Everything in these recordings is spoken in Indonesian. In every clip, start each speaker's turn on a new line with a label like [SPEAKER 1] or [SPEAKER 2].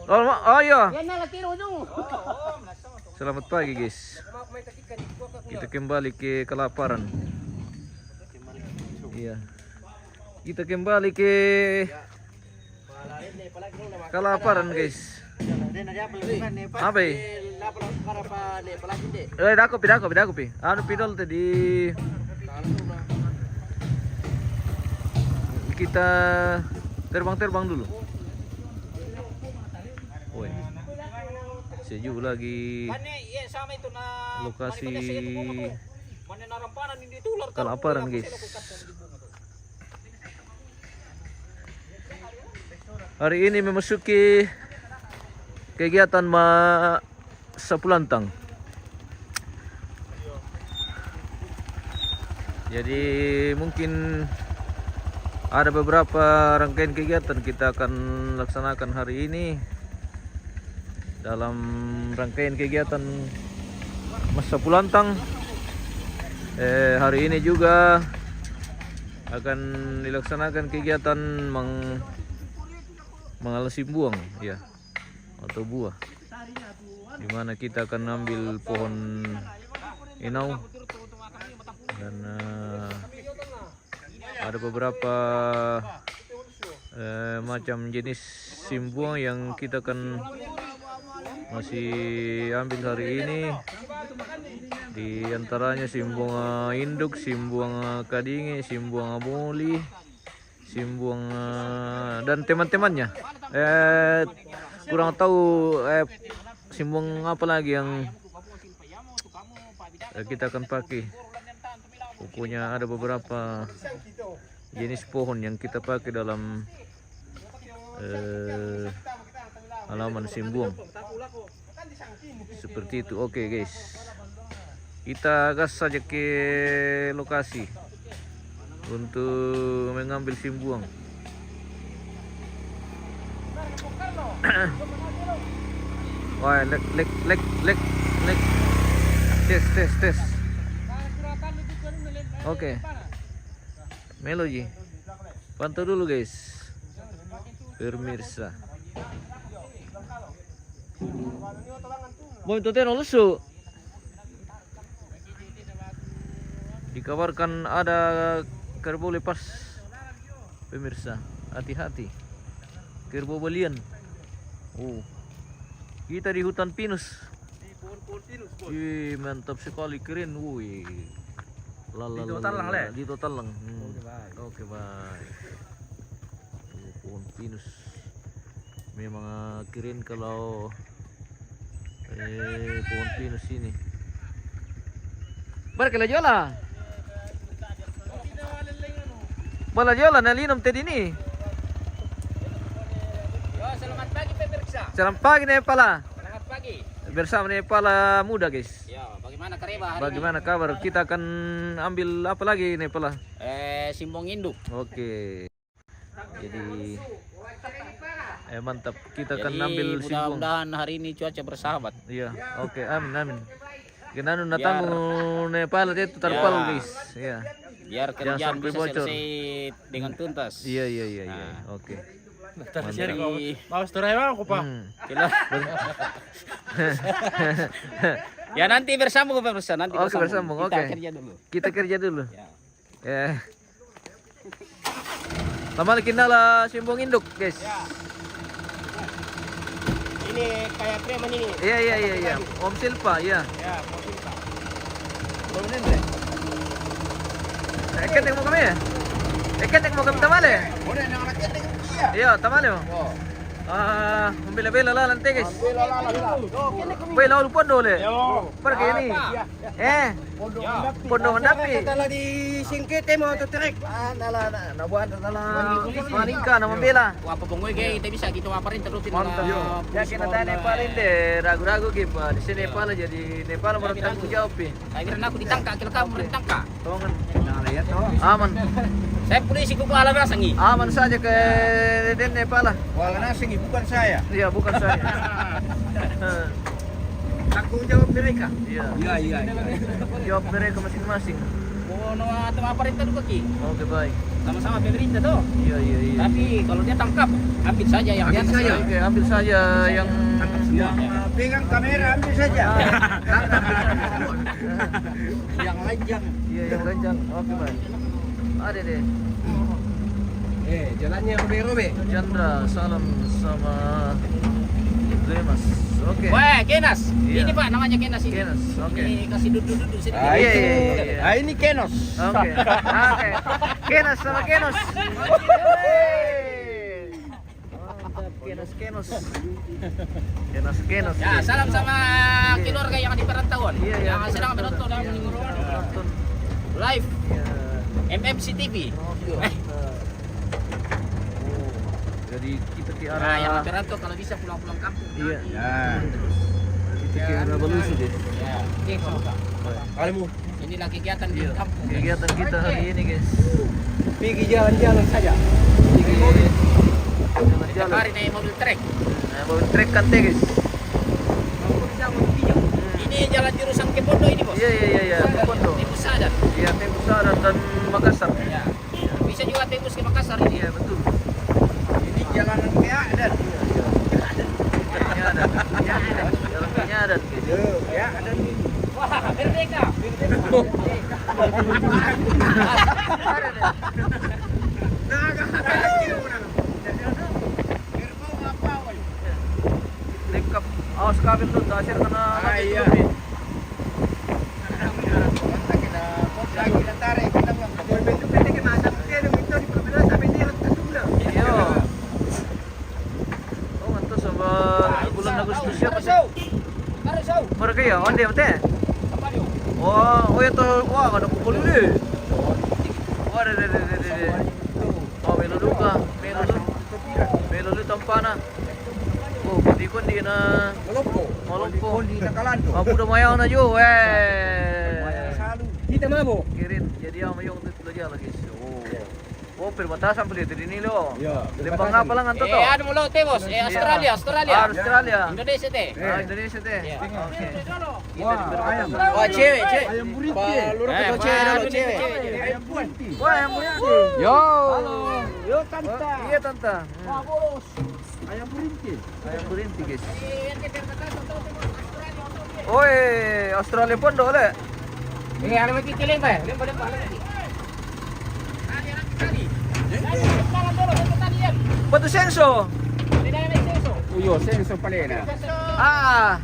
[SPEAKER 1] Oh iya.
[SPEAKER 2] Yan na latiro dong.
[SPEAKER 1] Selamat pagi guys. Kita kembali ke kelaparan. Iya. Kita kembali ke kelaparan guys. Apa ya? Dako pi. Anu pidol tadi. Kita terbang dulu. Woi. Sejuk lagi. Lokasi kelaparan guys. Hari ini memasuki kegiatan Sapulantang. Jadi mungkin ada beberapa rangkaian kegiatan kita akan laksanakan hari ini. Dalam rangkaian kegiatan Sapulantang, hari ini juga akan dilaksanakan kegiatan mengalasi buang ya, atau buah, dimana kita akan ambil pohon inau dan ada beberapa macam jenis simbuang yang kita akan masih ambil hari ini. Di antaranya simbuang induk, simbuang kadinge, simbuang muli, simbuang dan teman-temannya. Kurang tahu simbuang apa lagi yang kita akan pakai. Pokoknya ada beberapa jenis pohon yang kita pakai dalam halaman simbuang. Seperti itu. Oke guys, kita gas saja ke lokasi untuk mengambil simbuang. Wah, lek. Tes. Oke. Meloji. Pantau dulu guys. Pemirsa. Mau itu lusu. Dikabarkan ada kerbau lepas. Pemirsa, hati-hati. Kerbau belian. Kita di hutan pinus. Mantap sekali, keren. Di total lang. Oke, baik. Pohon pinus memang keren kalau pohon pinus ini. Barkala jola nalinom tadi ini.
[SPEAKER 2] Selamat pagi pemirsa.
[SPEAKER 1] Selamat pagi Nepala.
[SPEAKER 2] Selamat pagi.
[SPEAKER 1] Bersama Nepala muda guys.
[SPEAKER 2] Ya, bagaimana Kareba hari
[SPEAKER 1] Bagaimana kabar? Kita akan ambil apa lagi Nepala?
[SPEAKER 2] Simbong induk.
[SPEAKER 1] Oke. Jadi mantap, kita akan ambil simbong.
[SPEAKER 2] Mudah-mudahan hari ini cuaca bersahabat.
[SPEAKER 1] Iya, oke, amin. Kenanu natamu Nepal itu terpal guys. Iya.
[SPEAKER 2] Biar kerjaan bisa selesai dengan tuntas.
[SPEAKER 1] Iya. Oke.
[SPEAKER 3] Mau story aku Pak.
[SPEAKER 2] Ya nanti bersambung pemirsa, nanti
[SPEAKER 1] bersambung. Oke. Kita kerja dulu. Ya. Tamal kinala simbong induk, guys.
[SPEAKER 3] Ya. Ini kayak preman ini.
[SPEAKER 1] Iya. Om Silpa, iya.
[SPEAKER 3] Ya, Om Silpa.
[SPEAKER 1] Boleh nih. Ekek mau kami ya? Ekek mau kami tamale?
[SPEAKER 3] Boleh nang rakyat dengan dia.
[SPEAKER 1] Iya, tamale mo. Membela-bela lah nanti guys. Bela lupa dole. Pergi ini. Pondok mendapi.
[SPEAKER 3] Kalau di singkete mau tertarik.
[SPEAKER 1] Nabuan maningka na membela.
[SPEAKER 2] Apa bongoy kayak kita bisa gitu ngapain terusin.
[SPEAKER 1] Mantap. Ya kita tanya Nepal ini ragu-ragu gitu. Di sini Nepal jadi Nepal baru tanggung jawab nih.
[SPEAKER 2] Akhirnya aku ditangkap, kira kamu ditangkap.
[SPEAKER 1] Tolongan. Aman.
[SPEAKER 2] Saya polisi kuku ala rasangi.
[SPEAKER 1] Aman saja ke Nepal lah.
[SPEAKER 3] Wala nasingi bukan saya.
[SPEAKER 1] Iya, bukan saya.
[SPEAKER 3] Tanggung jawab mereka.
[SPEAKER 1] Iya.
[SPEAKER 3] Iya.
[SPEAKER 1] Jawab mereka masing-masing.
[SPEAKER 2] no atau apa itu kaki.
[SPEAKER 1] Oke, baik.
[SPEAKER 2] Sama-sama pemerintah tuh.
[SPEAKER 1] Iya.
[SPEAKER 2] Tapi kalau dia tangkap, ambil saja yang
[SPEAKER 3] Ambil saja.
[SPEAKER 1] Oke, ambil saja yang
[SPEAKER 3] Yang pegang kamera ambil saja. Yang lanjang.
[SPEAKER 1] iya yang lanjang. Oke, baik. Ada deh.
[SPEAKER 3] Jalannya robe-robe.
[SPEAKER 1] Chandra, salam sama Lemas. Oke.
[SPEAKER 2] Wah, Kenas.
[SPEAKER 1] Iya.
[SPEAKER 2] Ini Pak namanya Kenas ini.
[SPEAKER 1] Kenas, oke.
[SPEAKER 2] Ini kasih duduk sini.
[SPEAKER 1] Iya.
[SPEAKER 3] Ini Kenos.
[SPEAKER 1] Oke. Oke. Kenos sama Kenos. Mantap, Kenos. Kenos.
[SPEAKER 2] Ya, salam sama keluarga yang di perantauan.
[SPEAKER 1] Iya.
[SPEAKER 2] Yang sedang menonton dan
[SPEAKER 1] Nonton.
[SPEAKER 2] live
[SPEAKER 1] Iya.
[SPEAKER 2] MMC TV.
[SPEAKER 1] Oke. Jadi kita ke
[SPEAKER 2] Nah, yang
[SPEAKER 1] arah
[SPEAKER 2] perantau kalau bisa pulang-pulang kampung.
[SPEAKER 1] iya.
[SPEAKER 3] Ya.
[SPEAKER 1] Kita ke arah Balusi deh.
[SPEAKER 2] Ya, oke, semoga.
[SPEAKER 3] Kalimu
[SPEAKER 2] Inilah kegiatan di
[SPEAKER 1] Iya.
[SPEAKER 2] kampung.
[SPEAKER 1] Kegiatan kita hari ini, guys.
[SPEAKER 3] pergi jalan-jalan saja.
[SPEAKER 2] Setiap hari naik mobil trek.
[SPEAKER 1] Nah, mau trek kan teh, guys.
[SPEAKER 2] Ini jalan jurusan ke Pondo ini, Bos.
[SPEAKER 1] Iya. Ke Pondo.
[SPEAKER 2] Tembus Sadar.
[SPEAKER 1] Iya, Tembus Saran dan Makassar.
[SPEAKER 2] Ya. Bisa juga tembus ke Makassar ini.
[SPEAKER 1] Iya, betul.
[SPEAKER 3] Ini jalanan kayak ada.
[SPEAKER 1] Jalannya ada. Jalannya ada, guys.
[SPEAKER 3] Ya, ada nih.
[SPEAKER 2] Wah, merdeka.
[SPEAKER 1] Lengkap. Awas kabel tuh, dasar kena.
[SPEAKER 3] Iya.
[SPEAKER 1] Iya. Oh, ngantos sama bulan Agustus siapa sih? Mereka ya, onde mate. Oh itu, wah ada kumpul dulu. Wah, ada. Oh, melo lu tampana. Oh, pati kon di na Malompo. Aku udah mayang na jo,
[SPEAKER 3] Kita mabo.
[SPEAKER 1] Kirin, jadi ang mayong dito lagi. Oh, perbatasan pala dito din nilo.
[SPEAKER 3] Iya.
[SPEAKER 1] Lembang nga pala nganto to.
[SPEAKER 2] Ano mo lang, Bos? Australia.
[SPEAKER 1] Australia.
[SPEAKER 2] Indonesia teh.
[SPEAKER 1] Indonesia teh.
[SPEAKER 2] Iya.
[SPEAKER 1] Oke.
[SPEAKER 3] Wah, cewek. Ayam burinti. Lurus ke cewek dulu, cewek.
[SPEAKER 1] Ayam burinti. Wah, ayam burinti.
[SPEAKER 3] Yo.
[SPEAKER 1] Halo.
[SPEAKER 3] Yo, tanta.
[SPEAKER 1] Iya, tanta.
[SPEAKER 3] Bos. Ayam burinti.
[SPEAKER 1] Ayam burinti, guys. Oi, Australia pun dole.
[SPEAKER 2] Ano may kikiling ba? Limpa lagi.
[SPEAKER 1] Batu senso.
[SPEAKER 3] Uyo, senso palena.
[SPEAKER 1] Ah.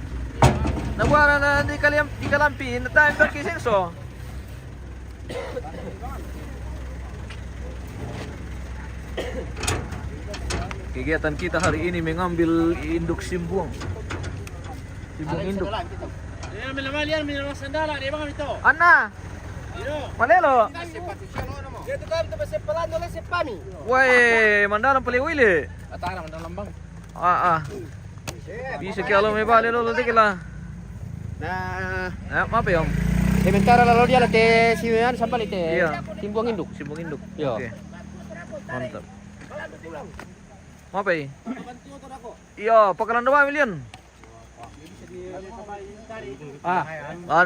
[SPEAKER 1] Nabuara na di kalampi na tayo bang senso. Kegiatan kita hari ini mengambil induk simbuang. Simbung induk. Anna. Malelo. Woi, mandalam pali wili. Ah. Bisa kalau may bali lolo dikila.
[SPEAKER 3] Nah,
[SPEAKER 1] Apa yun?
[SPEAKER 3] sementara lalu dia latih siwean sampai latih
[SPEAKER 1] Iya.
[SPEAKER 3] timbung induk.
[SPEAKER 1] Simbung induk.
[SPEAKER 3] Iya.
[SPEAKER 1] Oke. Mantap. Apa ya? Iya, pakalan dua million.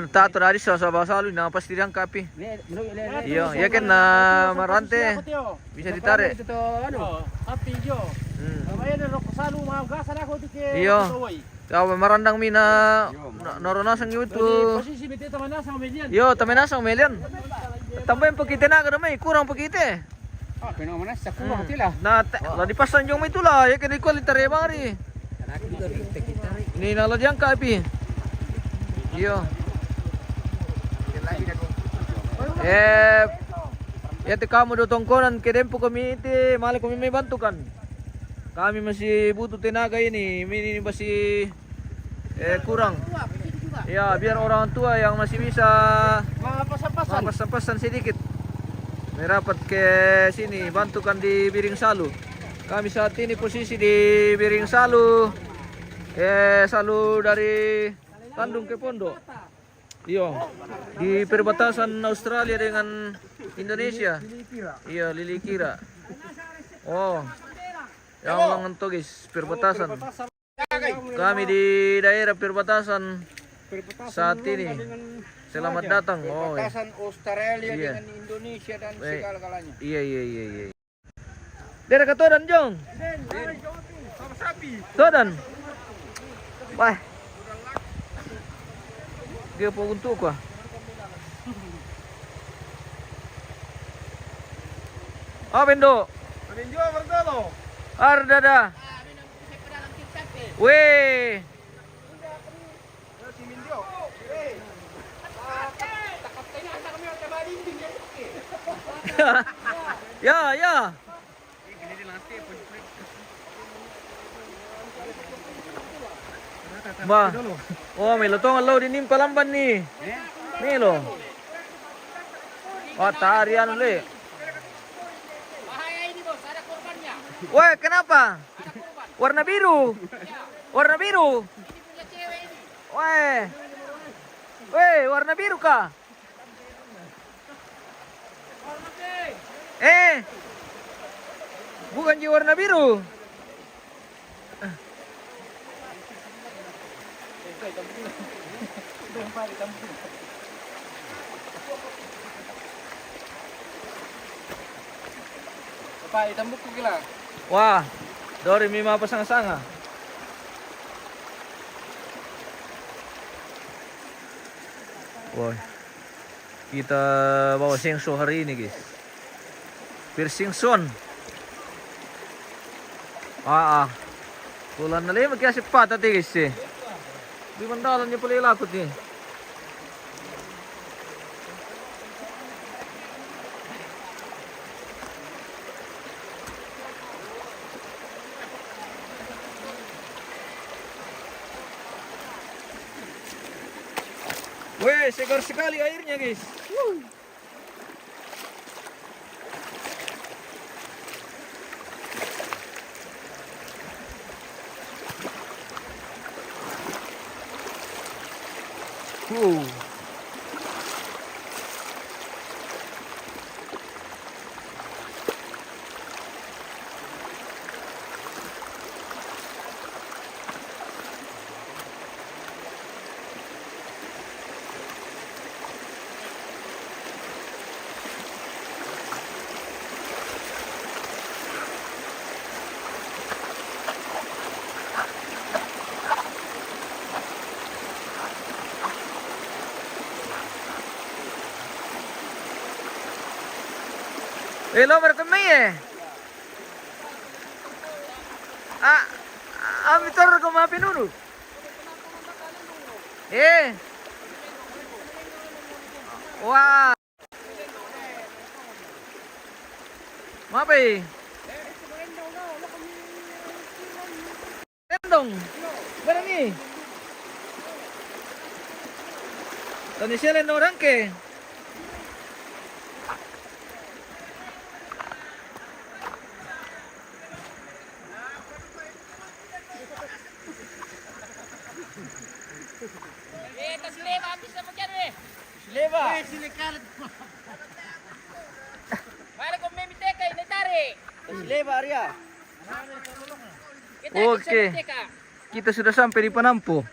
[SPEAKER 1] Tato dari sa basalu na pasti yang kapi. Iya, ya kan na marante bisa ditarik. Iya. Kau marandang mina naronasang itu. Yo, tamanasang million. Tambahin pagkita na kada may kurang pagkita. Na dipasan yung may tula, ya kan ikut litare mari. Ini nalajang kapi. Iyo. Yate kamu do tongkonan kedempo kami iti, mali kami may bantukan. Kami masih butuh tenaga ini masih kurang. Ya, biar orang tua yang masih bisa pas-pasan sedikit. Merapat ke sini, bantukan di Biring Salu. Kami saat ini posisi di Biring Salu. Salu dari Tandung ke Pondo. Iya, di perbatasan Australia dengan Indonesia. Iya, Lilikira. Oh, yang ulang itu guys, perbatasan. Kami di daerah perbatasan saat ini. Selamat datang. Oh, iya.
[SPEAKER 3] Perbatasan Australia
[SPEAKER 1] Iya.
[SPEAKER 3] dengan Indonesia dan
[SPEAKER 1] Baik.
[SPEAKER 3] segala-galanya.
[SPEAKER 1] Iya. Dere katodan Jong.
[SPEAKER 3] Sama sapi.
[SPEAKER 1] Todan. Wah. Dia po untuk ko. Ah, bendo.
[SPEAKER 3] Peninjau bertalo.
[SPEAKER 1] Ardada. Weh.
[SPEAKER 3] Si Minjo.
[SPEAKER 1] Ya. Ba. Oh, may lutong alaw din yung palamban ni. Milo. Oh, tarian ulit.
[SPEAKER 2] Bahaya ini bos, ada korbannya.
[SPEAKER 1] Weh, kenapa? Warna biru. Warna biru.
[SPEAKER 2] Ini punya cewek ini.
[SPEAKER 1] Weh, warna biru kah? Bukan di warna biru.
[SPEAKER 3] Apa itambuk ko kila?
[SPEAKER 1] Wah, Dori may mapasanga-sanga. Wah, kita bawa singso hari ini guys. Piercing son. Tulan na lang magkasip pa tati guys eh. Di mandalan niya pala ilakot niya. Weh, segar sekali airnya guys. Lo berkemih eh. Amitor ko mapinunu. Wah. Mapi. Endong. Barang ni. Tani siya no rangke.
[SPEAKER 2] Tas leva bisa magkano eh.
[SPEAKER 3] Leva.
[SPEAKER 2] Para kung may miteka, initari.
[SPEAKER 3] Leva Arya.
[SPEAKER 2] Kita
[SPEAKER 1] Oke.
[SPEAKER 2] bisa miteka.
[SPEAKER 1] Kita sudah sampai di Panampu.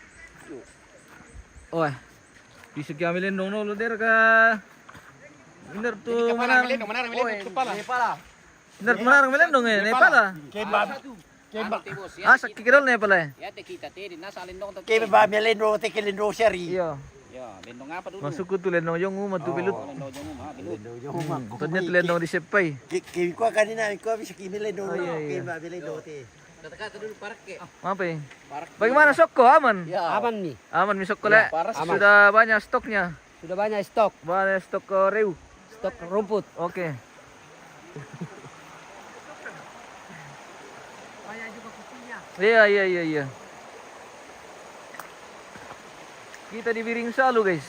[SPEAKER 1] Bisa kami lendong nolo der ka. Bener tuh menang. Bener menang melendong eh, Nepal ah.
[SPEAKER 2] Ano tibos? Ya,
[SPEAKER 1] Sa kikirol Nepal eh.
[SPEAKER 2] ya te kita te din nasa lindong to.
[SPEAKER 3] Kaya ba melendro te kelendro seri.
[SPEAKER 1] Iya.
[SPEAKER 2] Ya, lindong nga pa dulu.
[SPEAKER 1] Masuk ko tulen no yung umat tubilut.
[SPEAKER 2] Lindong yung ha, bilut.
[SPEAKER 1] Tanya tulen no di sepay.
[SPEAKER 3] Kaya ko kanina ko bisa kimelendro.
[SPEAKER 1] Iya.
[SPEAKER 3] Kaya ba melendro te.
[SPEAKER 2] Kata dulu parak ke.
[SPEAKER 1] Apa ya?
[SPEAKER 2] Parak.
[SPEAKER 1] Bagaimana sokko? Aman?
[SPEAKER 2] Ya.
[SPEAKER 4] Aman nih,
[SPEAKER 1] Aman mi sokko le.
[SPEAKER 2] paras.
[SPEAKER 1] Sudah banyak stoknya.
[SPEAKER 4] sudah banyak stok
[SPEAKER 1] Banyak stok reu.
[SPEAKER 4] rumput.
[SPEAKER 1] Oke. Iya. Kita di Biring Salu guys.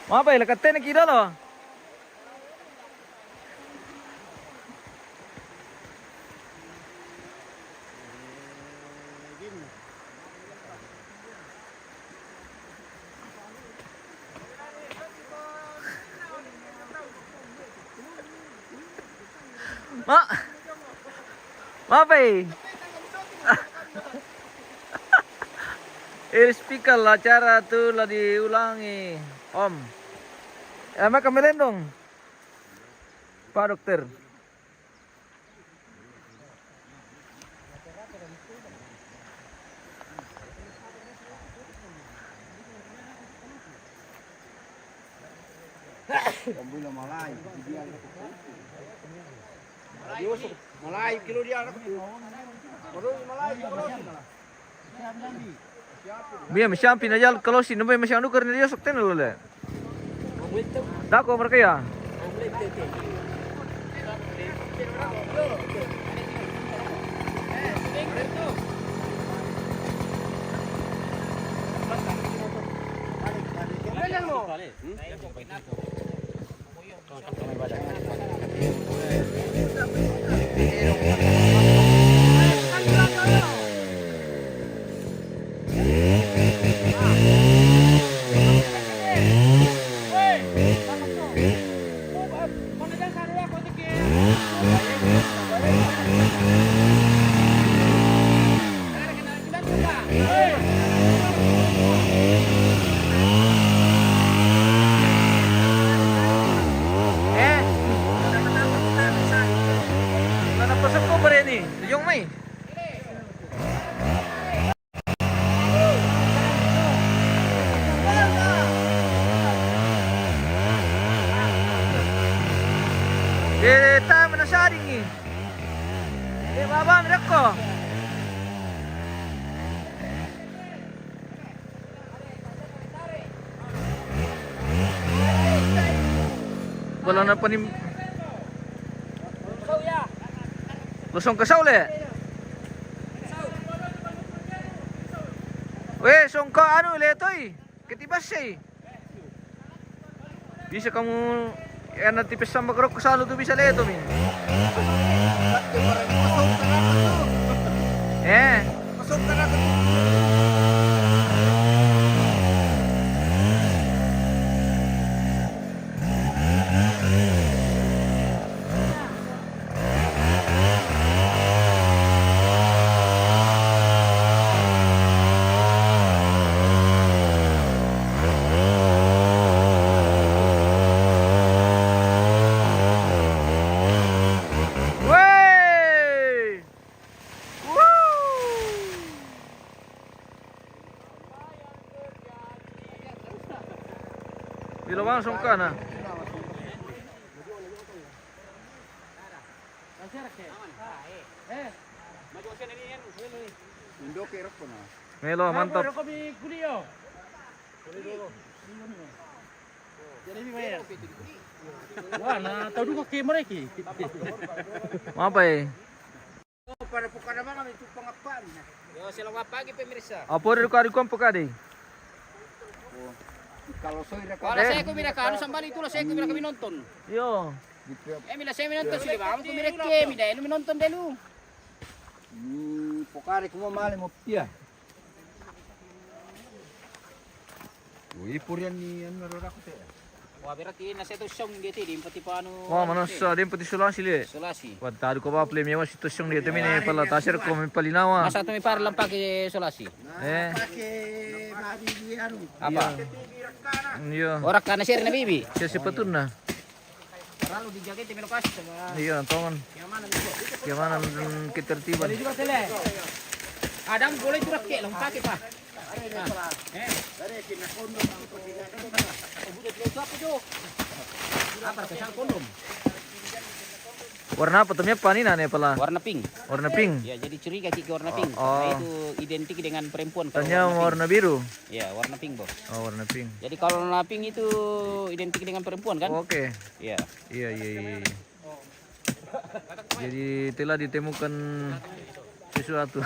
[SPEAKER 1] Apa ya? Lekatnya kira loh. Ma. Mapay. Irspikal acara tuh lah diulangi, Om. Emang kemarin dong, Pak Dokter.
[SPEAKER 3] Malay, kilo dia.
[SPEAKER 1] Biar masih ampin aja kalau sih namanya masih anu karena dia sok tenel le. Dako mereka ya. Mana pasok ko ba rin yung may. Tayo na sharing eh. Baba, mirak ko. Wala na panim. Lusong kasaw le. Weh, songka ano le toy. Ketibas eh. Bisa kamu yan natipis sa magrok kasalo to bisa le to min.
[SPEAKER 3] Masuk ka na.
[SPEAKER 1] Dilawang songka na. Melo, mantap.
[SPEAKER 5] Wah, na tahu dulu ke mereka.
[SPEAKER 1] Apa eh?
[SPEAKER 3] Para buka naman kami itu pengapan.
[SPEAKER 2] Yo, selamat pagi pemirsa.
[SPEAKER 1] Apa rin ko ko pagkade?
[SPEAKER 3] Kalau soy
[SPEAKER 2] Wala saya ko mira ka, ano sambali itulah saya ko mira kami nonton.
[SPEAKER 1] Yo.
[SPEAKER 2] Mila saya minonton sila ba? Amo ko mira ke, mida elu minonton delu.
[SPEAKER 3] pokare kuma male mo pia. Ui purian ni ano rora ko te.
[SPEAKER 2] Wah, berarti nasa ito siyang dito, di pati paano...
[SPEAKER 1] Wah, manos din pati sulasi le.
[SPEAKER 2] Solasi.
[SPEAKER 1] Wad tado ko ba play mewa sitwasyon dito mine pala tasir ko may palinawa.
[SPEAKER 2] Masa ito may para lang pake solasi.
[SPEAKER 3] Pake mabili ano.
[SPEAKER 2] Apa?
[SPEAKER 1] Iyo.
[SPEAKER 2] Orak ka na share na bibi.
[SPEAKER 1] Siya si patun na.
[SPEAKER 2] Paralo di jaga timino kas.
[SPEAKER 1] Iyo, tongon. Kiyamanan kitertiban.
[SPEAKER 2] Adam boleh turak ke lang pake pa. Apa kesal kondom?
[SPEAKER 1] Warna apa tuh panina nih pala?
[SPEAKER 2] Warna pink.
[SPEAKER 1] Warna pink.
[SPEAKER 2] Ya, jadi curiga Kiki warna pink.
[SPEAKER 1] Oh.
[SPEAKER 2] Nah, itu identik dengan perempuan. kalau
[SPEAKER 1] Tanya warna biru.
[SPEAKER 2] Ya, warna pink, Bos.
[SPEAKER 1] Oh, warna pink.
[SPEAKER 2] Jadi kalau warna pink itu identik dengan perempuan kan?
[SPEAKER 1] Oke.
[SPEAKER 2] Ya.
[SPEAKER 1] Iya, iya, iya. Jadi telah ditemukan sesuatu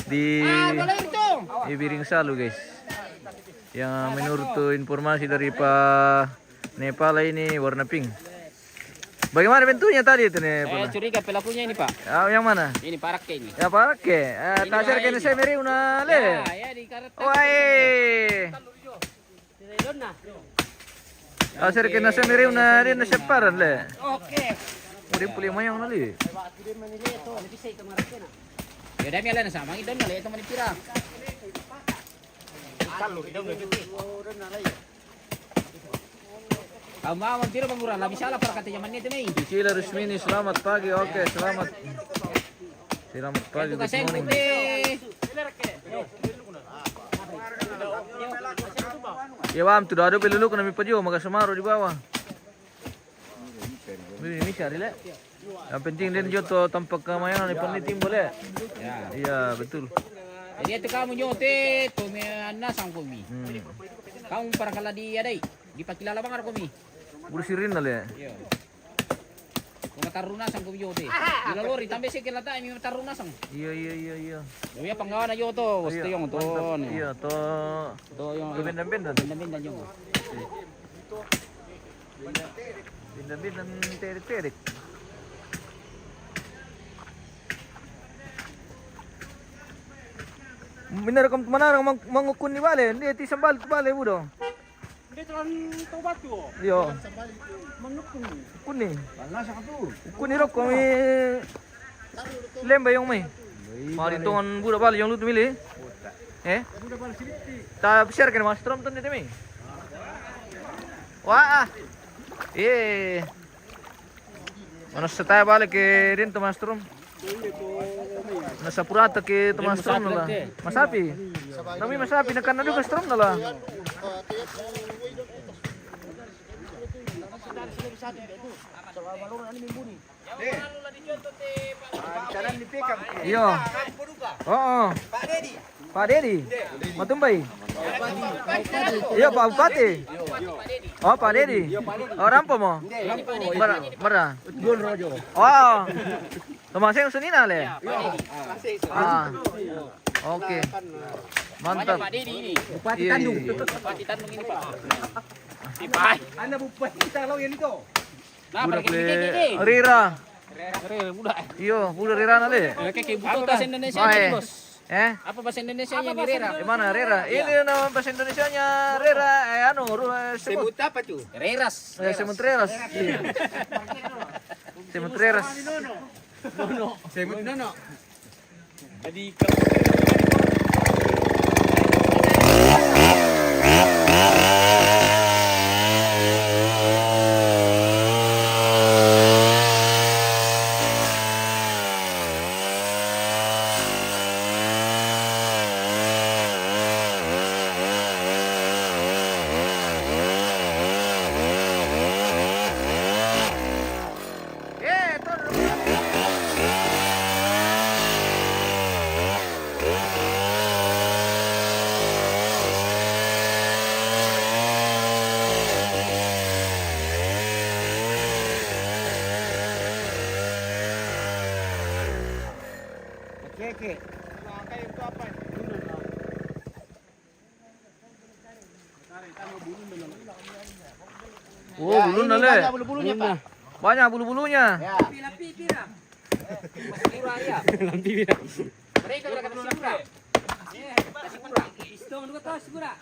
[SPEAKER 1] di Ibiring Salu, guys. Yang menurut informasi dari Pak Nepal ini warna pink. Bagaimana bentuknya tadi itu nih?
[SPEAKER 2] Saya curiga pelakunya ini, Pak.
[SPEAKER 1] Yang mana?
[SPEAKER 2] Ini paraknya ini.
[SPEAKER 1] Ya pakai. Tasir kene saya meri una le.
[SPEAKER 2] Ya, di karet.
[SPEAKER 1] Wah. Asir kena semiriu na rin na separan le. Okay. Uri puli mayang nali.
[SPEAKER 2] Ya dami ala na sa mangi don na le ito manipira. Mawang tiro bang murah, labis salah para katanya manit ini.
[SPEAKER 1] Cicila Rusmini, selamat pagi. Oke, selamat. Selamat pagi.
[SPEAKER 2] Itu
[SPEAKER 1] Good
[SPEAKER 2] kasih
[SPEAKER 1] morning.
[SPEAKER 2] putih.
[SPEAKER 1] Ya Wam, tuh ada pelulu kena mipajo, maka Semaru di bawah. Ini cari le. Yang penting dia joto tampak kemayanan di penitim boleh.
[SPEAKER 2] Ya.
[SPEAKER 1] Iya betul.
[SPEAKER 2] Jadi itu kamu nyote, tuh mana sang kumi. Kamu para kala di adai, di pakilala bang kumi.
[SPEAKER 1] Bursirin na le.
[SPEAKER 2] Iya. Kung taruna sang kumi yote. Dilalori tambe sih kila tayo may taruna sang.
[SPEAKER 1] Iya.
[SPEAKER 2] Iya panggawa na yoto, gusto yung to.
[SPEAKER 1] Iya to.
[SPEAKER 2] To yung
[SPEAKER 1] Bindan-bindan.
[SPEAKER 2] bindan yung.
[SPEAKER 1] Bindan-bindan terik-terik. Benar kamu mana orang mangukun ni bale, dia ti sambal tu bale budo.
[SPEAKER 5] Hindi kan tobat ko.
[SPEAKER 1] Yo. Kun ni. Kun ni rok kami lembay yung may. Mari tongan budo bale yung lutu mili. Ta share kan mas trom ton ni temi. Wah. Mana setaya bale ke rin to mas trom. Nasa purata ke teman strom nala. Masapi. Nami masapi nakan nadu ke strom nala. Iyo. Oh. Pak Dedi. Matumbay. Iyo Pak Bupati. Oh Pak Dedi. Oh rampo mo. Mara. Oh. Tumaseng sunina le. Oke. Mantap.
[SPEAKER 2] Bupati Tandung. Bupati Tandung ini Pak. Ipai.
[SPEAKER 5] Anda bupati kita lo yang itu.
[SPEAKER 2] Nah,
[SPEAKER 1] Budak
[SPEAKER 2] pergi
[SPEAKER 1] le. Rira.
[SPEAKER 2] Budak.
[SPEAKER 1] Iyo, budak Rira na le.
[SPEAKER 2] Kayak butuh bahasa Indonesia nih, Bos. Apa bahasa Indonesia nya Rera?
[SPEAKER 1] Di mana Rera? Ini nama bahasa Indonesianya Rera. Sebut
[SPEAKER 3] apa tuh?
[SPEAKER 2] Reras.
[SPEAKER 1] Semut Reras. Semut Reras.
[SPEAKER 3] Semut nono.
[SPEAKER 5] Jadi
[SPEAKER 1] Oh, bulu na le.
[SPEAKER 3] Bulu-bulunya Pak.
[SPEAKER 1] Banyak bulu-bulunya.
[SPEAKER 3] Ya.
[SPEAKER 2] Mereka udah kata Sibura.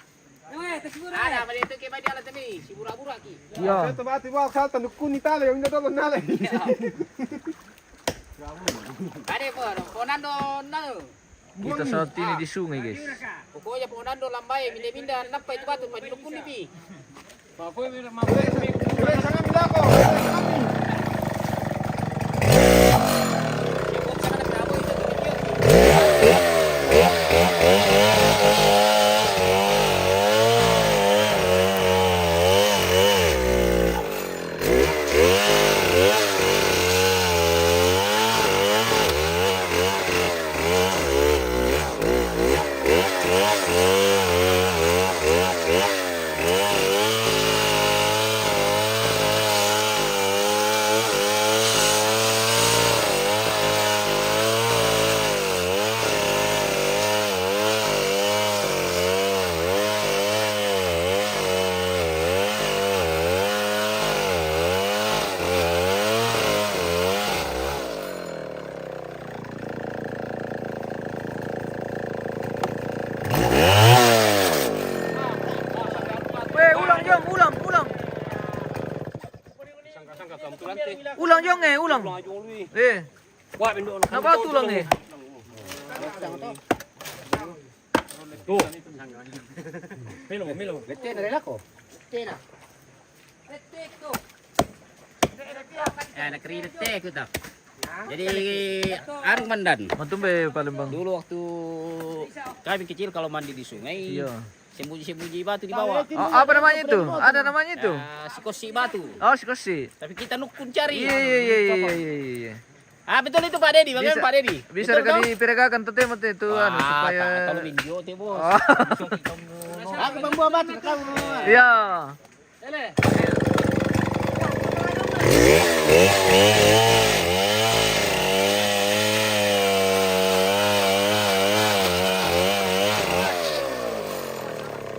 [SPEAKER 2] Ada apa itu ke media lah tadi, Sibura-bura ki.
[SPEAKER 1] Iya.
[SPEAKER 5] tiba-tiba salta nukun itali yung nato nale.
[SPEAKER 2] Ada apa? Ponando no.
[SPEAKER 1] Kita saat ini di sungai, guys.
[SPEAKER 2] Pokoknya Ponando lambai minda-minda nampai itu batu pada lukun ni.
[SPEAKER 5] Jangan bilang kok.
[SPEAKER 1] Ulang jong ulang.
[SPEAKER 3] Wah, bendo.
[SPEAKER 1] Napa tulang
[SPEAKER 3] Milo.
[SPEAKER 2] Lete na rin ako. Nakrilete ko ta. Jadi arang mandan.
[SPEAKER 1] Mantumbe Palembang.
[SPEAKER 2] Dulu waktu kami kecil kalau mandi di sungai,
[SPEAKER 1] Iya.
[SPEAKER 2] sembunyi-sembunyi batu di bawah.
[SPEAKER 1] Oh, apa namanya itu? Ada namanya itu?
[SPEAKER 2] Sikosi batu.
[SPEAKER 1] Oh, sikosi.
[SPEAKER 2] Tapi kita nukun cari.
[SPEAKER 1] Iya.
[SPEAKER 2] Ah betul itu Pak Dedi, bagaimana Pak Dedi?
[SPEAKER 1] Bisa diperegakan teteh itu anu supaya
[SPEAKER 2] kalau video teh bos.
[SPEAKER 1] Oh.
[SPEAKER 2] Aku membuat batu kamu.
[SPEAKER 1] Iya.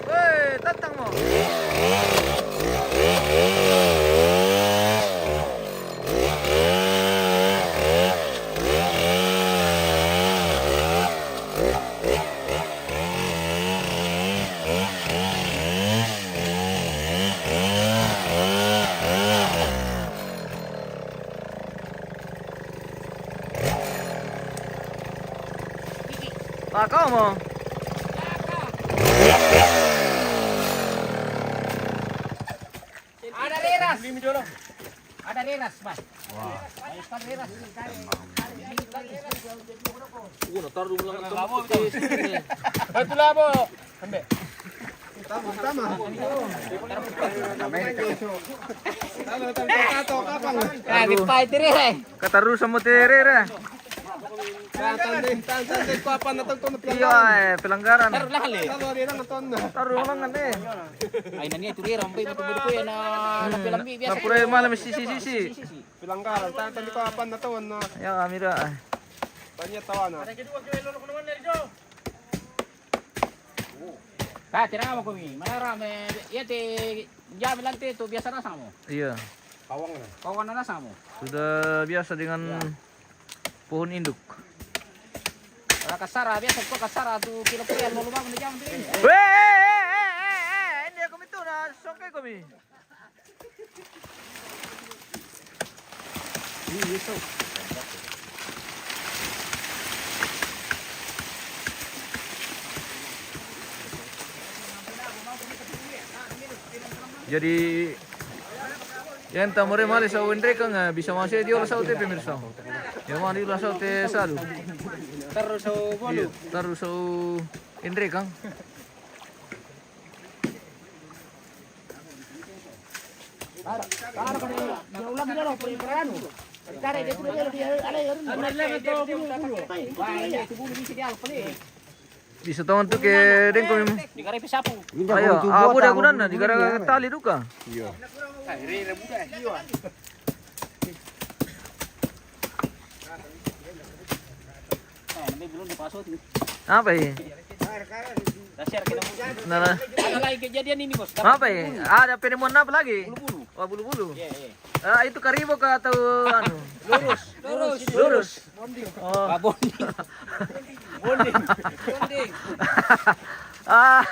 [SPEAKER 1] Woi, tantang mo. Kau mo.
[SPEAKER 2] Ada reras. Ada reras, Mas.
[SPEAKER 3] Betul lah, Bo.
[SPEAKER 5] Tama. Tato, kapang.
[SPEAKER 2] Di fight rin.
[SPEAKER 1] Katarusan mo terera.
[SPEAKER 5] Tantan ko apa na tong
[SPEAKER 1] Iya, pelanggaran.
[SPEAKER 2] Taruh lah le.
[SPEAKER 5] Talo rin ang ton na.
[SPEAKER 1] Taruh lang eh.
[SPEAKER 2] Ay nani itu rin rampai betul-betul ko yan na pilambi biasa.
[SPEAKER 1] Napure malam sisi.
[SPEAKER 5] Pilanggaran tantan ko apa na ton na.
[SPEAKER 1] Ya, kamera.
[SPEAKER 5] Tanya tawa na.
[SPEAKER 2] Tira mo kami. Manarame. Yate jam lantai itu biasa nasa mo.
[SPEAKER 1] Iya.
[SPEAKER 5] Kawang na.
[SPEAKER 2] Kawan na nasa mo.
[SPEAKER 1] Sudah biasa dengan pohon induk.
[SPEAKER 2] Kalau kasara biasa ko kasara tu kilo-kilo mau lumang na jam tu.
[SPEAKER 1] Hindi ako ito na sokay kami. Jadi yan tamore mali sa Wendre kang bisa masih di oras sa UTP pemirsa. Yang mali oras sa UTP sadu.
[SPEAKER 3] Terus sa
[SPEAKER 1] Iya, taruh sa Indre kang. Bisa tahu tuh ke deng kami.
[SPEAKER 2] Di kare pisapu.
[SPEAKER 1] Ayo, abu dah kunan na, digara tali duka.
[SPEAKER 2] Nanti belum dipasut.
[SPEAKER 1] Apa ya?
[SPEAKER 2] Dasar kita mau.
[SPEAKER 1] Nah,
[SPEAKER 2] Ada lagi kejadian ini bos.
[SPEAKER 1] apa ya? Ada penemuan apa lagi?
[SPEAKER 2] Bulu-bulu.
[SPEAKER 1] Wah, bulu-bulu.
[SPEAKER 2] Iya.
[SPEAKER 1] Itu karibo kah atau anu? Lurus. Oh.
[SPEAKER 2] Bonding.
[SPEAKER 1] Ah,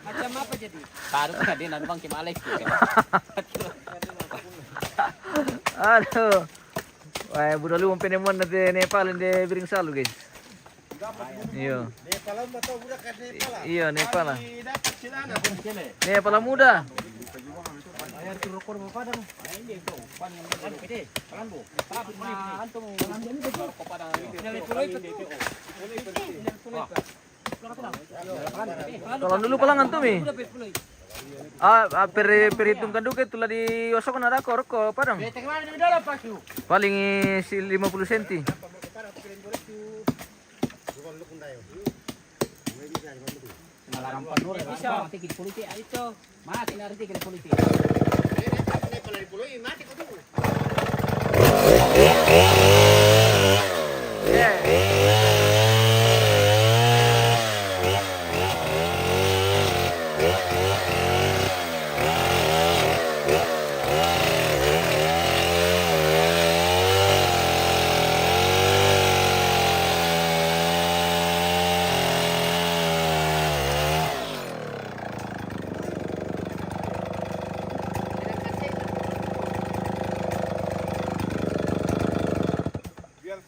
[SPEAKER 2] Macam apa jadi? Taruh kan dia nanti bang Alex.
[SPEAKER 1] aduh. Wah, budak lu penemuan nanti Nepal di Biring Salu, guys. Iya. Iya, Nepal lah. Nepal muda. Kalau dulu palangan tuh mi. Perhitungkan dulu itulah di osok na rako padang. Paling 50 cm.
[SPEAKER 2] Malarang panur. Mati kita politik itu. Mati nanti kita politik.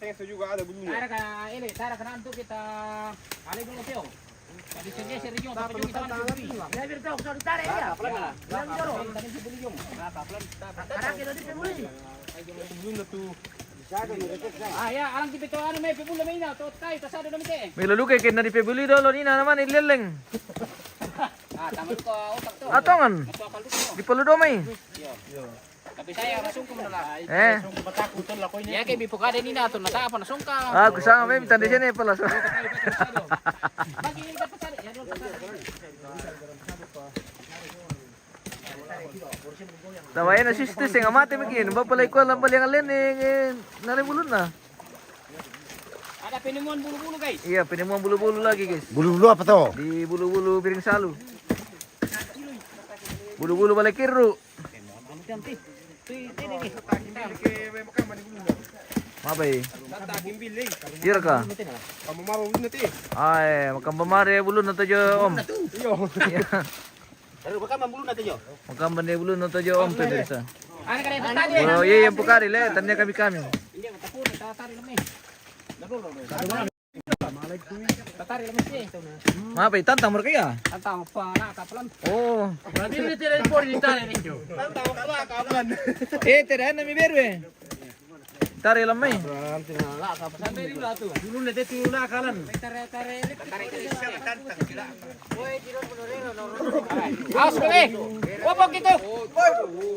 [SPEAKER 5] Tingnan sa juga ada bulunya.
[SPEAKER 2] Tara ka na anto kita. Alay mo siyo. Kasi sige si Rinyo, tapos yung kita na buli.
[SPEAKER 5] Bulun na to.
[SPEAKER 2] Ya, alang kita to ano may pibula may na, to tayo tasado na mite.
[SPEAKER 1] May lalukay kay na di pebuli daw nina naman ileleng.
[SPEAKER 2] Tama ko utak to.
[SPEAKER 1] Atongan.
[SPEAKER 2] Masukal dito.
[SPEAKER 1] Di paludo may.
[SPEAKER 2] Tapi saya rasung ko man lang.
[SPEAKER 1] Eh.
[SPEAKER 2] Ya kay bipukade ni nato natapa na sungka.
[SPEAKER 1] Ah, kusama may tanda siya ni pala.
[SPEAKER 2] Bagi ka pasari. Ya do pasari.
[SPEAKER 1] Tawaya na sistis yang amate magin. Ba pala ikaw lang bali ang alin nalibulun na.
[SPEAKER 2] Ada penemuan bulu-bulu guys.
[SPEAKER 1] Iya, penemuan bulu-bulu lagi guys.
[SPEAKER 3] Bulu-bulu apa tuh?
[SPEAKER 1] Di bulu-bulu piring salu. Bulu-bulu balik kiru. Mabay.
[SPEAKER 5] Tatagin biling.
[SPEAKER 1] Kira ka?
[SPEAKER 5] Pamamaro na ti.
[SPEAKER 1] Ay, makambamare bulun na to jo om.
[SPEAKER 3] Pero baka mambulu natin yo.
[SPEAKER 1] Makambane bulun na to jo om pwede sa.
[SPEAKER 2] Ano ka rin tadi?
[SPEAKER 1] Oh, iya yang pukari le, tanya kami.
[SPEAKER 2] Hindi matapon, tatari lang eh. Tatari lang eh.
[SPEAKER 1] Mabay, tantang mo kaya?
[SPEAKER 2] Tantang pa na kapalan.
[SPEAKER 1] Oh.
[SPEAKER 2] Hindi tira po ni tari ninyo.
[SPEAKER 5] Tantang ka kaban.
[SPEAKER 1] Tirahan na mi berwe. Tari lang may.
[SPEAKER 2] Dulu na dito na kalan. Tare. Awas ko eh. Wapok gitu.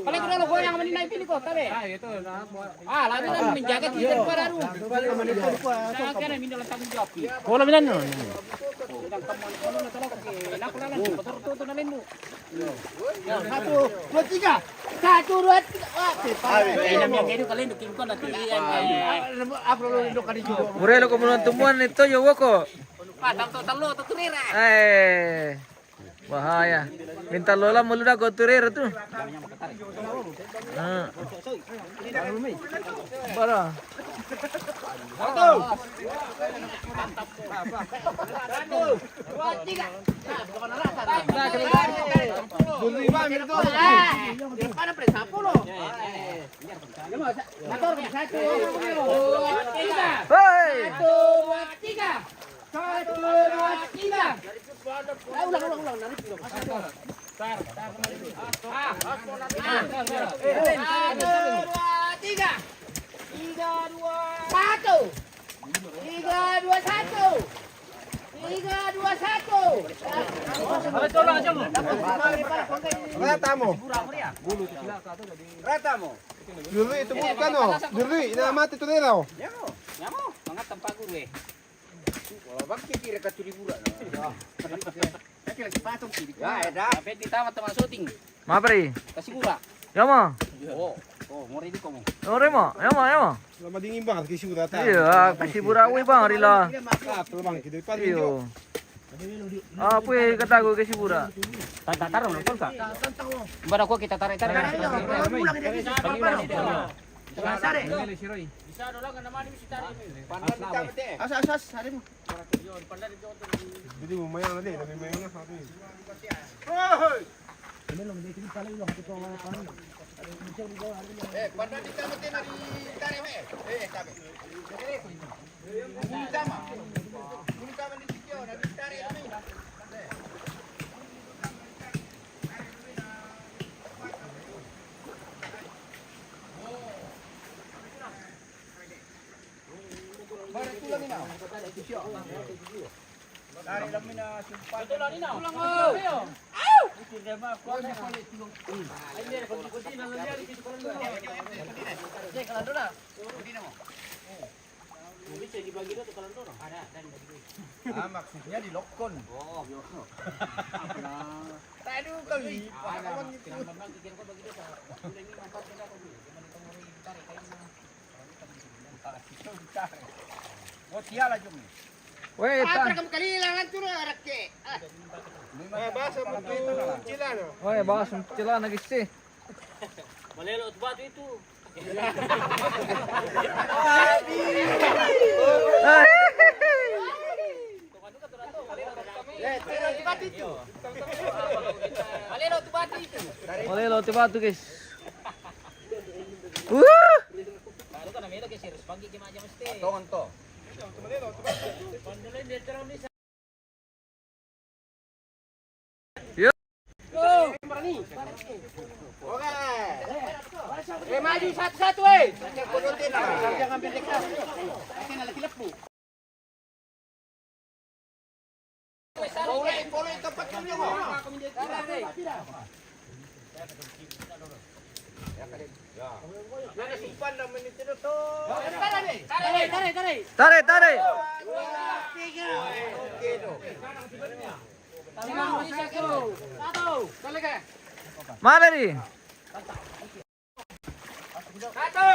[SPEAKER 2] Paling ko na ko yang manin naipin ko, tabe. Ito na. Labi na min jagat dito para ru. Sa kana min dalam tanggung jawab. Wala minan no. Sedang teman kono na tolong ke. Nak lalan betul-betul na lendo. 1, 2, 3. 1, 2, 3. Inam yang itu kalian dukin ko na tilian.
[SPEAKER 1] Murelo ko muna tumuan nito yo wako.
[SPEAKER 2] Talo to turira.
[SPEAKER 1] Eh. Bahaya. Minta lola muluda ko turera tu. Bara. Hei.
[SPEAKER 2] 1, 2, 3. Ulang.
[SPEAKER 5] Rata mo. Rata mo. Dulu itu bukan no. Dulu ina mati tu nila.
[SPEAKER 2] Nyamo, mangat tempat gue.
[SPEAKER 3] Bakit kira ka tulibura na?
[SPEAKER 2] Dapat ditawat teman syuting.
[SPEAKER 1] Mapri.
[SPEAKER 2] Kasih gula.
[SPEAKER 1] Yama.
[SPEAKER 2] Mau ready kamu.
[SPEAKER 1] Ore mo. Yama.
[SPEAKER 5] Lama dingin ba kasi suda ta.
[SPEAKER 1] Iya, kasi burawi bang rila.
[SPEAKER 5] Bang kita pa
[SPEAKER 1] Iyo. Apa katago kasi bura?
[SPEAKER 2] Taruh nonton kak. Bara ko kita tarik.
[SPEAKER 3] Asas, hari mo.
[SPEAKER 5] Jadi mo mayo na din, may mayo na sa atin.
[SPEAKER 3] Pandai kita mati na tarik me. Tabe. Tama. Kung tama ni sikyo na tarik me. Maksudnya di lokon. Tadi kali. Oh, tiala jom.
[SPEAKER 1] Weh,
[SPEAKER 5] Basa mo tu sila no.
[SPEAKER 1] Weh, bahas cila nagis si.
[SPEAKER 2] Malelo batu itu. Malelo tu batu itu.
[SPEAKER 1] Malelo tiba tu guys.
[SPEAKER 3] Tongan to.
[SPEAKER 1] Yo.
[SPEAKER 2] Maju satu-satu jangan ambil dekat. Akan laki-laki nih.
[SPEAKER 3] Boleh tempat dulu mo. Simpan naman ito to.
[SPEAKER 1] Tarik, tarik. Mana nih?
[SPEAKER 2] Satu.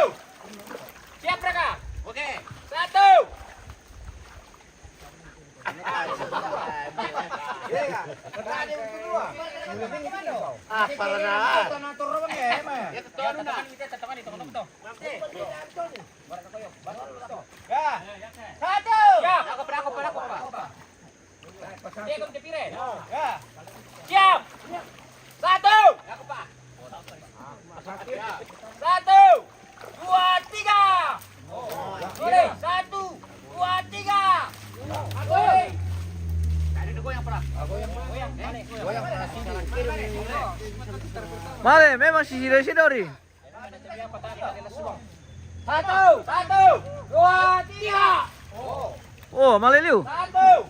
[SPEAKER 2] Siap mereka? Oke. Satu.
[SPEAKER 3] Para na.
[SPEAKER 2] Satu. Siap. Satu. Satu. Dua, tiga. Boleh. Satu. Dua, tiga. Boleh.
[SPEAKER 1] Male, memang si Sidori.
[SPEAKER 2] Satu. Satu. Dua, tiga.
[SPEAKER 1] Oh, Male Liu.
[SPEAKER 2] Satu.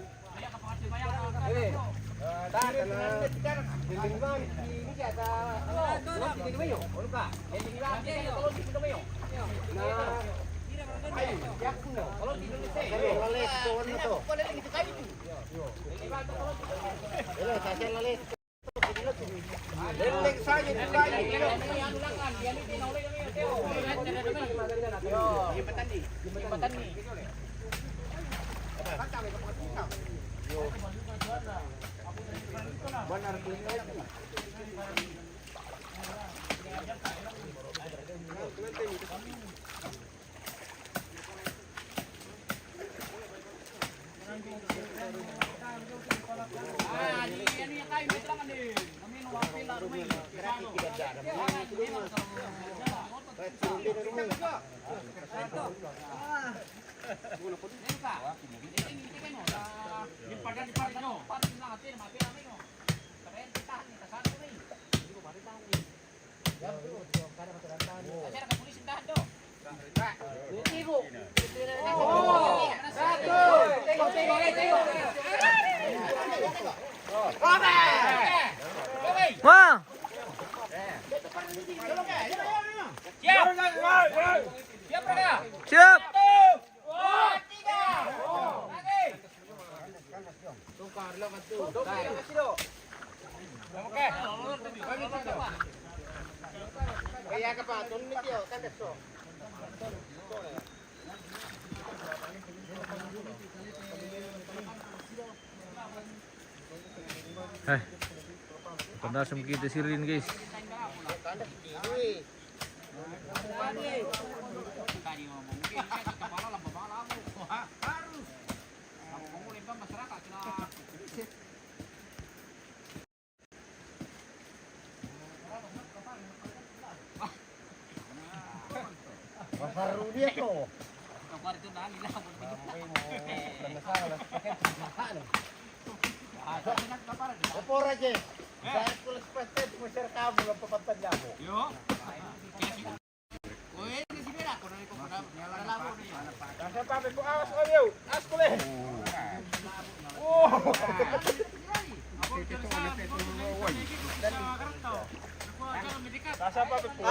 [SPEAKER 1] Wah,
[SPEAKER 2] Siap. Siap mereka.
[SPEAKER 1] siap.
[SPEAKER 2] Satu. Dua, tiga. Lagi. Oke.
[SPEAKER 3] Kaya ka pa, tunit yun, kandaso.
[SPEAKER 1] Panasam kita si Rin, guys.
[SPEAKER 3] Masaru dia to. Opor aja. Saya tulis pasti musir kamu lang papantanda mo. Nasa papi ko awas ko liyo. Awas ko liyo. Nasa papi ko.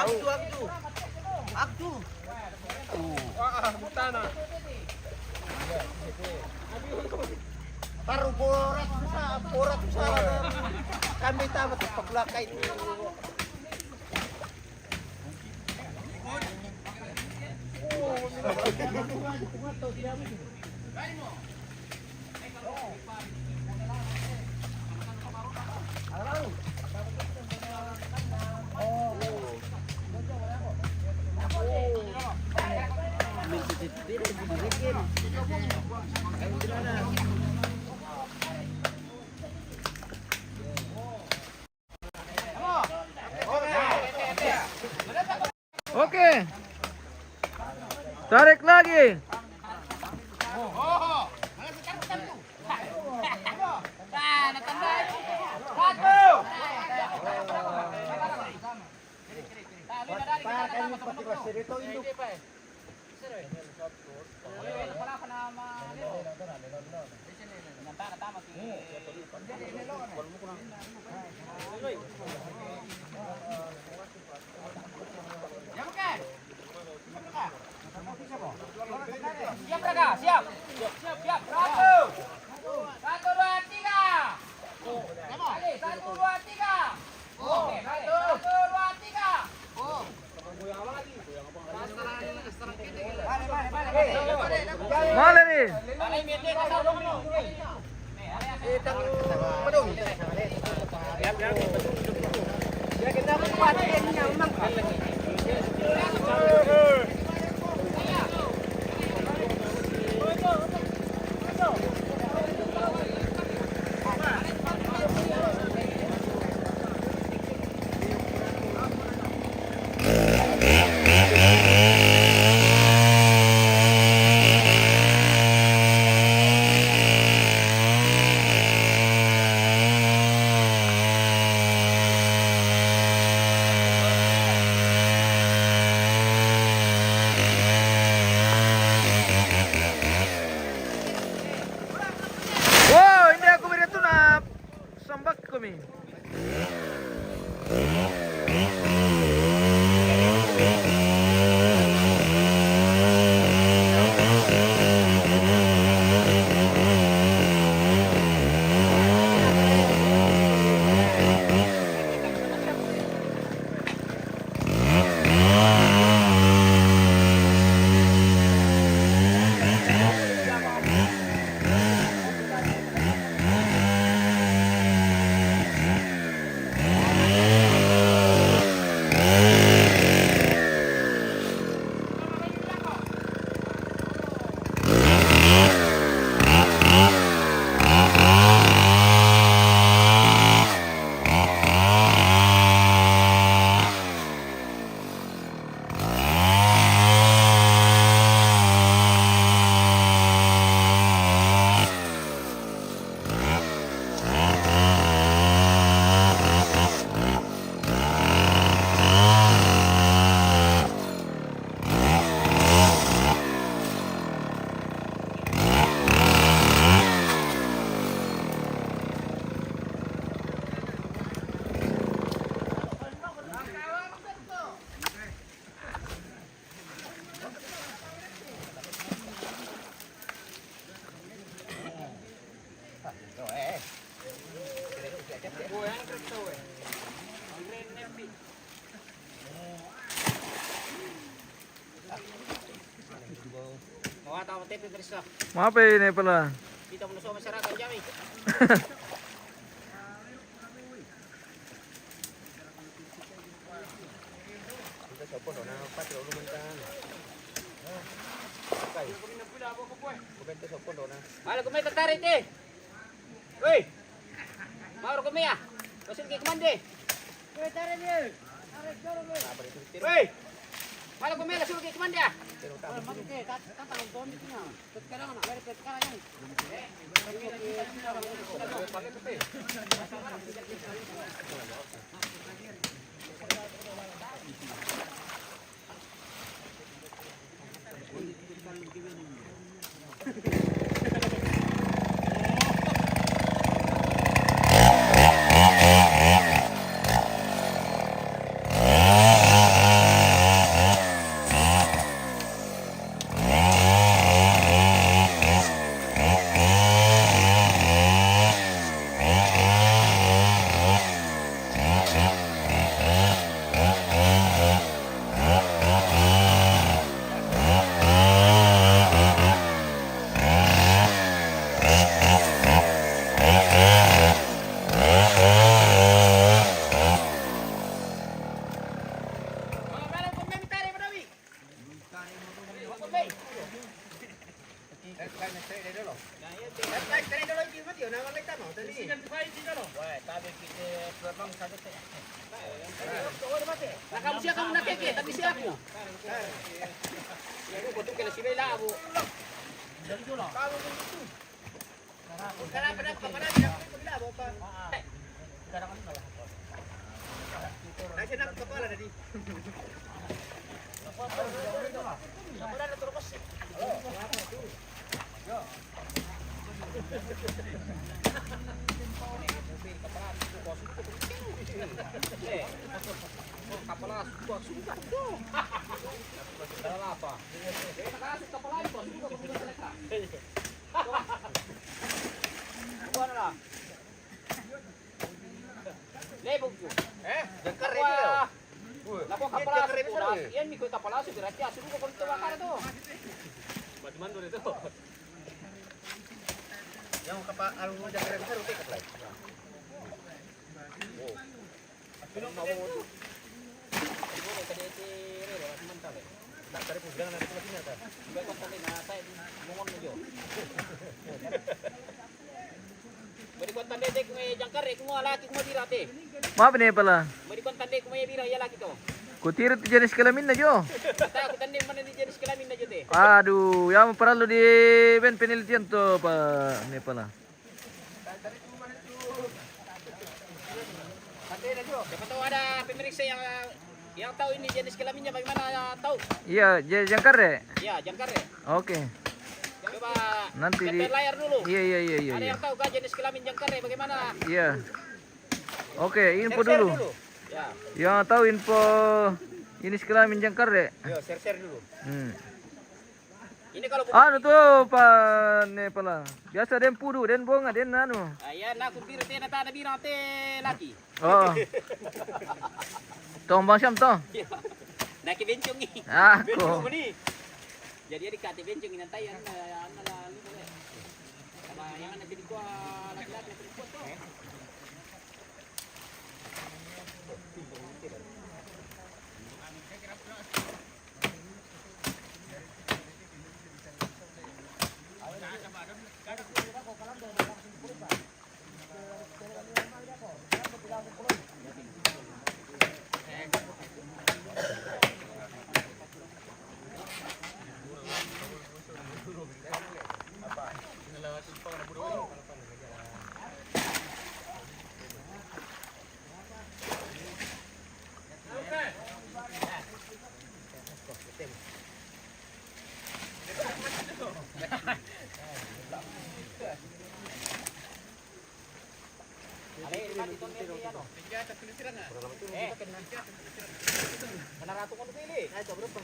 [SPEAKER 3] Aktu. Butana. Paru porat sa kami tama sa paglakay ni.
[SPEAKER 1] Oke. Tarik lagi.
[SPEAKER 2] Siap mereka, siap. Siap. 1, 2, 3. Lagi, 1, 2, 3. Oke, 1, 2, 3.
[SPEAKER 1] Mana nih? Wow, hindi ako dito na sambak kami. Maaf ini pala.
[SPEAKER 2] Kita menusuk masyarakat jami. Malo kumay tertarik deh. Woi. Mau kumay ah. Kasih ke komande. Woi tarik dia. Tarik dorong woi. Woi. Malo kumay langsung ke komande ah. Kata nonton itu nya. Sekarang nak dari sekarang yang. Kamu siap kamu nak keke tapi siap. Aku betul kena sini lah bu. Jadi tu lah. Sekarang pada kemana dia? Tidak apa. Sekarang kan lah. Nasi nak kepala tadi. Apa dah terus? Yo. Kepala suka suka tu. Kepala apa? Kepala itu suka suka seleka. Bukan lah. Lebuk tu.
[SPEAKER 3] Jangkar itu.
[SPEAKER 2] Lapo kepala sudah. Yan ni ko kepala sudah raja suruh ko konto bakar tu. Bagaimana tu itu?
[SPEAKER 3] Yang kapal alung jangkar besar oke kapal. Oh.
[SPEAKER 2] Pinong mau tu. Ibu ni tadi re mental.
[SPEAKER 3] Tak cari pulang nanti lagi nyata.
[SPEAKER 2] Baik kau tadi nak saya ngomong mejo. Beri kontan dedek me jangkar ek mo laki mo dirate.
[SPEAKER 1] Maaf nih pala.
[SPEAKER 2] Beri kontan dedek mo bira ya laki to.
[SPEAKER 1] Kutirit jenis kelamin na jo.
[SPEAKER 2] Tahu aku tandem mana di jenis kelamin na jote.
[SPEAKER 1] Aduh, yang perlu di ben penelitian tuh Pak nih pala.
[SPEAKER 2] Siapa tahu ada pemeriksa yang tahu ini jenis kelaminnya bagaimana tahu?
[SPEAKER 1] Iya, jangkar deh.
[SPEAKER 2] Ya, jangkar ya.
[SPEAKER 1] Oke.
[SPEAKER 2] Coba
[SPEAKER 1] Nanti di
[SPEAKER 2] tempel layar dulu.
[SPEAKER 1] Iya.
[SPEAKER 2] Ada yang tahu kah jenis kelamin jangkar ya bagaimana?
[SPEAKER 1] Iya. Oke, info dulu.
[SPEAKER 2] Ya.
[SPEAKER 1] Yang tahu info ini kelamin jangkar deh.
[SPEAKER 3] Yo, share dulu.
[SPEAKER 2] Ini kalau
[SPEAKER 1] Anu tuh Pak nih pala. Biasa den pudu, den bonga, den anu.
[SPEAKER 2] ya nak kumpir teh nata ada birang teh laki.
[SPEAKER 1] Oh. Tong Bang Syam toh.
[SPEAKER 2] Nak bencong ni.
[SPEAKER 1] Aku.
[SPEAKER 2] Bencong ni. Jadi ada kata bencong ini tayan ana lu boleh. Sama yang ana jadi gua laki-laki perempuan tu. Mana ratu kau pilih? Coba berapa?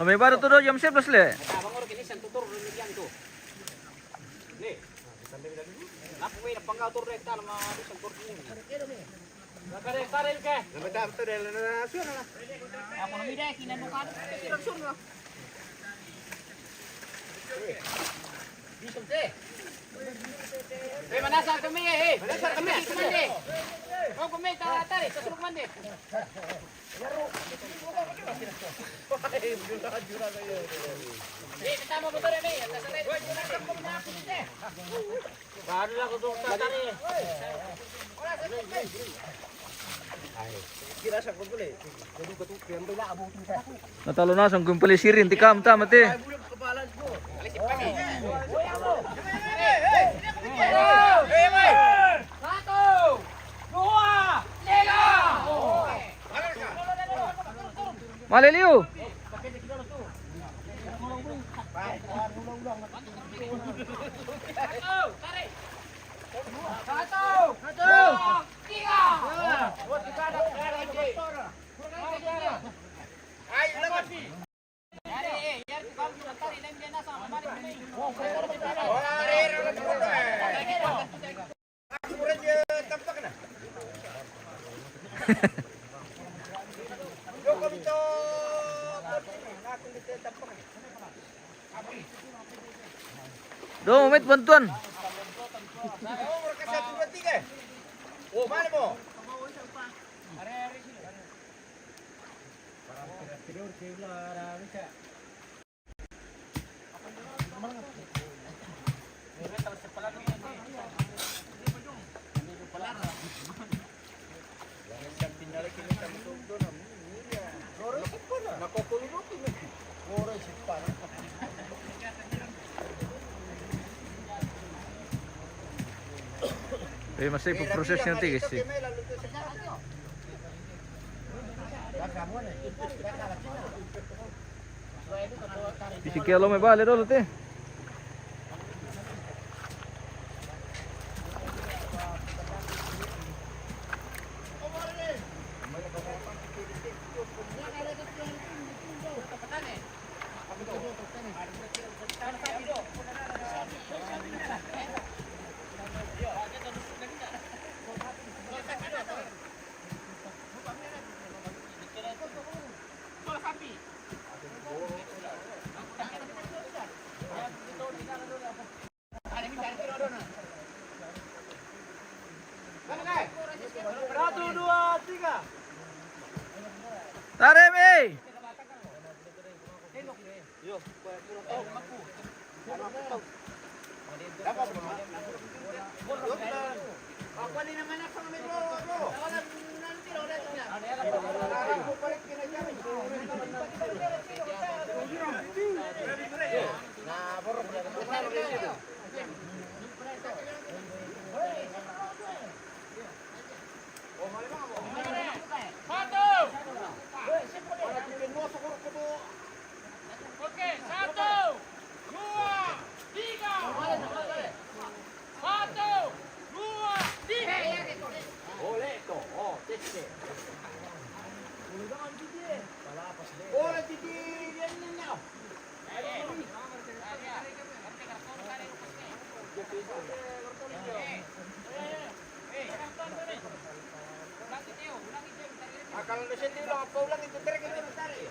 [SPEAKER 1] May baru tuh jam 11 le.
[SPEAKER 2] Abang orang ini sentutur demikian tu. Ni. Nak kuih nak panggal tur rekta lama di sentur ini. Nakare kare ke?
[SPEAKER 3] Nampak betul dari nasional lah.
[SPEAKER 2] Aku nak bida kinan bukan. Kira sur lah. Bisum teh. Mana sa kami Mana sa kami? Mandi. Kau kami tarik sesuruh mandi. Kita mau betul ni. Baru lah aku tarik.
[SPEAKER 3] Kira sa ko boleh. Jadi ko tu kiam tu lah abu tu.
[SPEAKER 1] Natalo na sang kumpuli sirin tikam ta mate.
[SPEAKER 3] Kepala tu.
[SPEAKER 1] Maleliu. Do met bantuan.
[SPEAKER 3] Oh, mana mo?
[SPEAKER 1] masih proses yang tigis sih. Isi kilo may bale dulu teh. Tarik mi.
[SPEAKER 3] Kalau dosen dia ulang apa ulang itu terus kita mencari.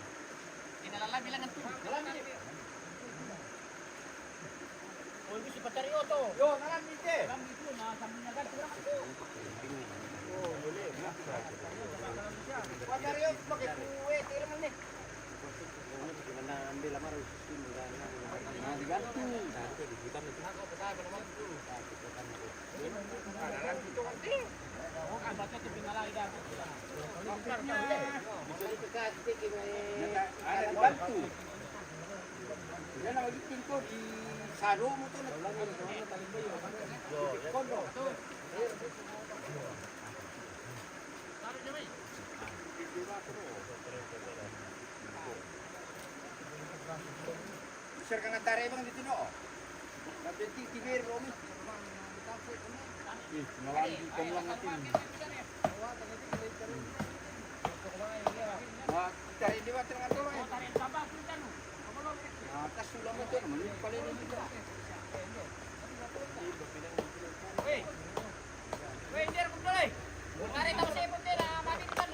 [SPEAKER 2] Inalala bilangan tuh.
[SPEAKER 3] Oh, itu si Patari Oto. Yo, nalan dite.
[SPEAKER 2] Dalam itu nah sambil naga kurang itu.
[SPEAKER 3] Oh, boleh. Patari Oto pakai kue tirman nih. Gimana ambil lama harus diganti. Digitan itu. Aku betah benar itu. Ada itu nanti.
[SPEAKER 2] Kan baca tuh tinggal ida.
[SPEAKER 3] Bisa dikasih ada bantu. Dia nak bagi tingko di sado mo to na. Kondo. Sir ka nga tare bang dito no. Nabenti tigir romi. Nalang di lang natin. Dari di batin nga to lang. Atas sulam mo to naman yung pala nito.
[SPEAKER 2] Weh. Weh, der kumpul. Tarik tahu saya pun der, mati kan.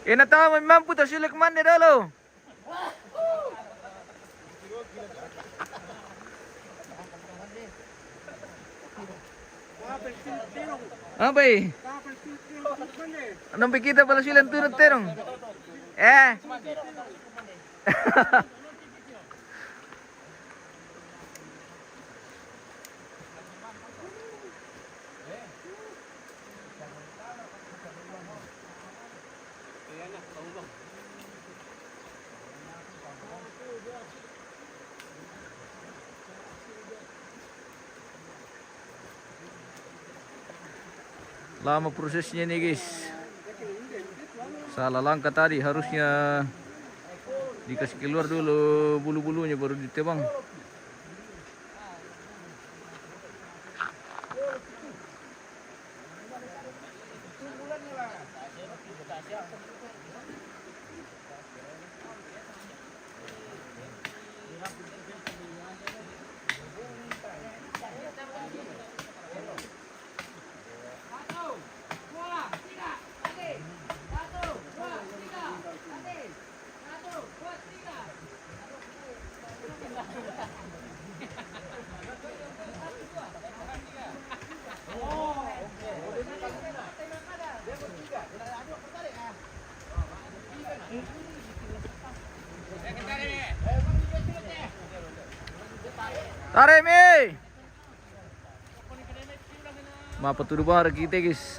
[SPEAKER 1] Inatawa mampu ta silik man ni dalo. Apa eh? Anong pikita pala silang tunod terong? Eh? Lama prosesnya nih guys. Salah langkah tadi, harusnya dikasih keluar dulu bulu-bulunya baru ditebang. Tarik mi. Mapatuloy ba kita guys?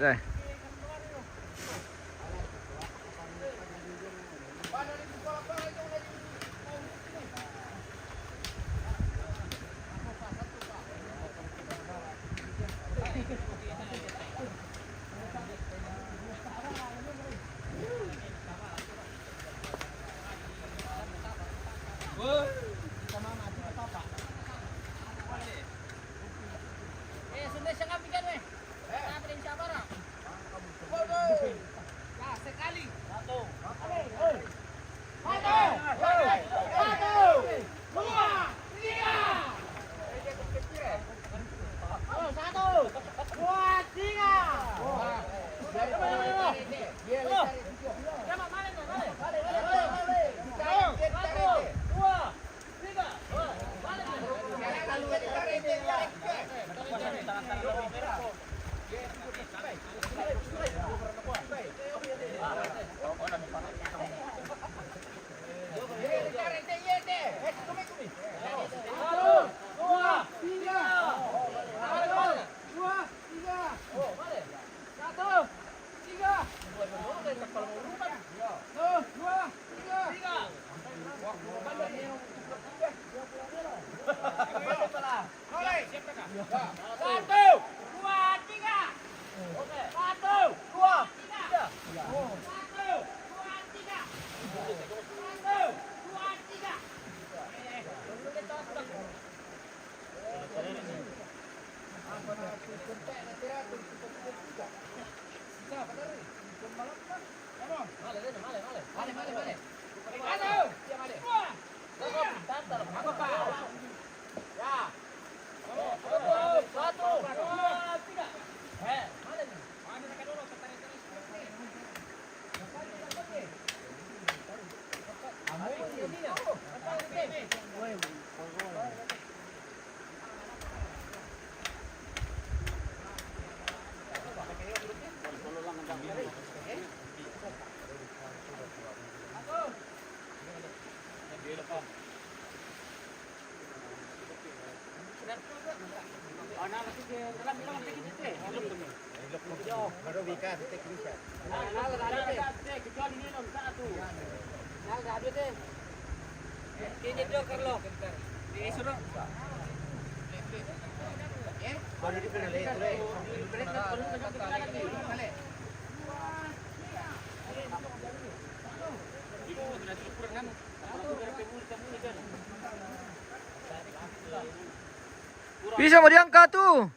[SPEAKER 1] Bisa mau diangkat tuh.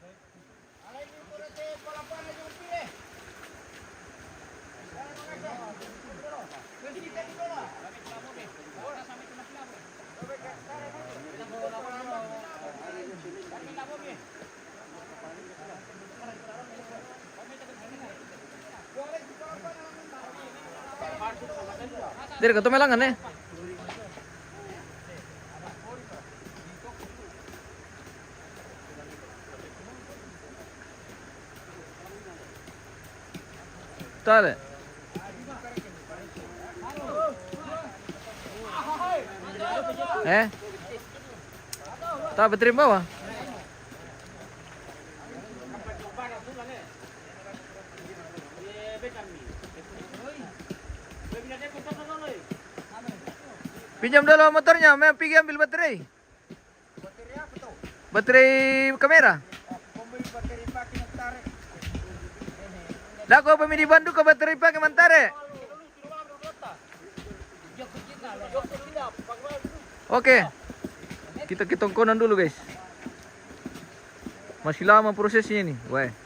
[SPEAKER 1] Dire ka tumelangan eh. Tale. Tak berterima bawah. Pinjam dulu motornya, mau pergi ambil baterai. Baterai kamera. Dah kau pemilih di Bandung ke baterai pakai mentare. Oke. Kita ketongkonan dulu guys. Masih lama prosesnya nih. Wah.